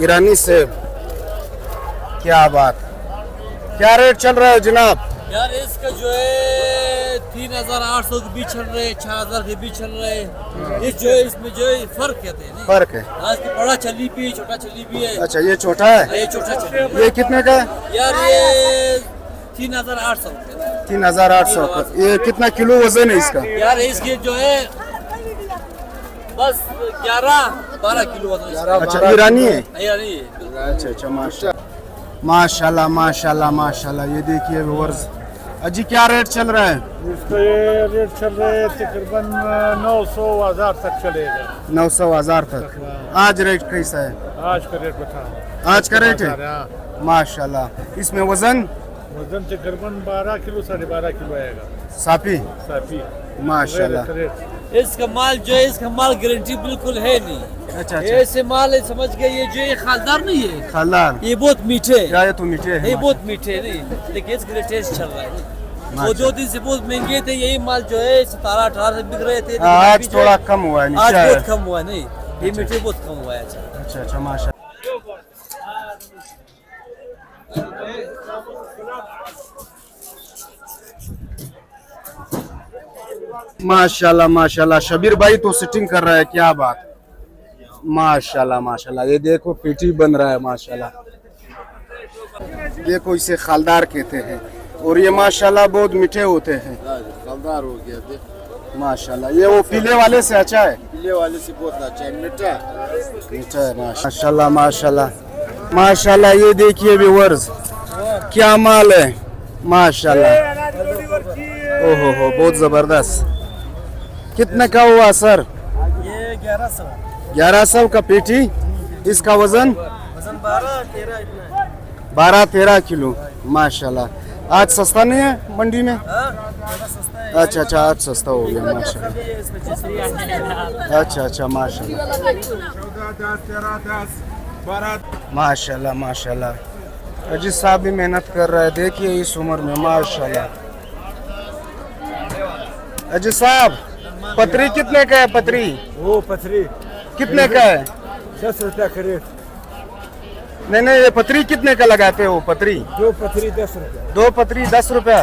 ईरानी सेब, क्या बात, क्या रेट चल रहा है जनाब? यार इसका जो है 3,800 के बीच चल रहे, 6,000 के बीच चल रहे। ये जो है इसमें जो है फर्क कहते हैं। फर्क है। आज की बड़ा चली भी, छोटा चली भी है। अच्छा, ये छोटा है, ये छोटा चली। ये कितने का है? यार ये 3,800 रुपये। 3,800 का। ये कितना किलो वजन है इसका? यार इसके जो है बस 11-12 किलो वजन। अच्छा, ईरानी है। ईरानी है। अच्छा अच्छा, माशाल्लाह माशाल्लाह माशाल्लाह। ये देखिए व्यूअर्स, अजी क्या रेट चल रहा है? इसका ये रेट चल रहा है तकरीबन 900,000 तक चलेगा। 900,000 तक। आज रेट कैसा है? आज का रेट बता, आज का रेट है माशाल्लाह। इसमें वजन वजन तकरीबन 12 किलो 12.5 किलो आएगा। साफी साफी माशाल्लाह। इसका माल जो है, इसका माल गारंटी बिल्कुल है नहीं। अच्छा ये ऐसे माल है, समझ गए। ये जो है खालदार नहीं है, खालदार। ये बहुत मीठे है। क्या ये तो मीठे ये है? बहुत मीठे नहीं, लेकिन इसका टेस्ट चल रहा है। वो 2 दिन से बहुत महंगे थे। यही माल जो है 17-18 से बिक रहे थे। आज थोड़ा कम हुआ है, आज नीचे है। बहुत कम हुआ है। नहीं, ये मीठे बहुत कम हुआ है। अच्छा अच्छा माशाल्लाह। माशाल्लाह माशाल्लाह, शबीर भाई तो सिटिंग कर रहा है, क्या बात, माशाल्लाह माशाल्लाह। ये देखो पेटी बन रहा है माशाल्लाह। देखो इसे खालदार कहते हैं, और ये माशाल्लाह बहुत मीठे होते हैं। खालदार हो गया माशाल्लाह। ये वो पीले वाले से अच्छा है? पीले वाले से बहुत अच्छा है, मीठा मीठा है माशाल्लाह माशाल्लाह माशाल्लाह। ये देखिए व्यूअर्स, क्या माल है माशाल्लाह। ओहो हो, बहुत जबरदस्त। कितने का हुआ सर? ये 1100। 1100 का पेटी। इसका वजन 12-13 किलो माशाल्लाह। आज सस्ता नहीं है मंडी में? अच्छा अच्छा, आज सस्ता हो गया माशाल्लाह। अच्छा अच्छा माशाल्लाह माशाल्लाह माशाल्लाह। अजीत साहब भी मेहनत कर रहा है, देखिए इस उम्र में माशाल्लाह। अजीत साहब, पतरी कितने का है? पतरी वो पथरी कितने का है? 10 रुपया का रेट। नहीं नहीं, ये पतरी कितने का लगाते हो? पतरी 2 पथरी 10 रुपया। 2 पतरी 10 रुपया।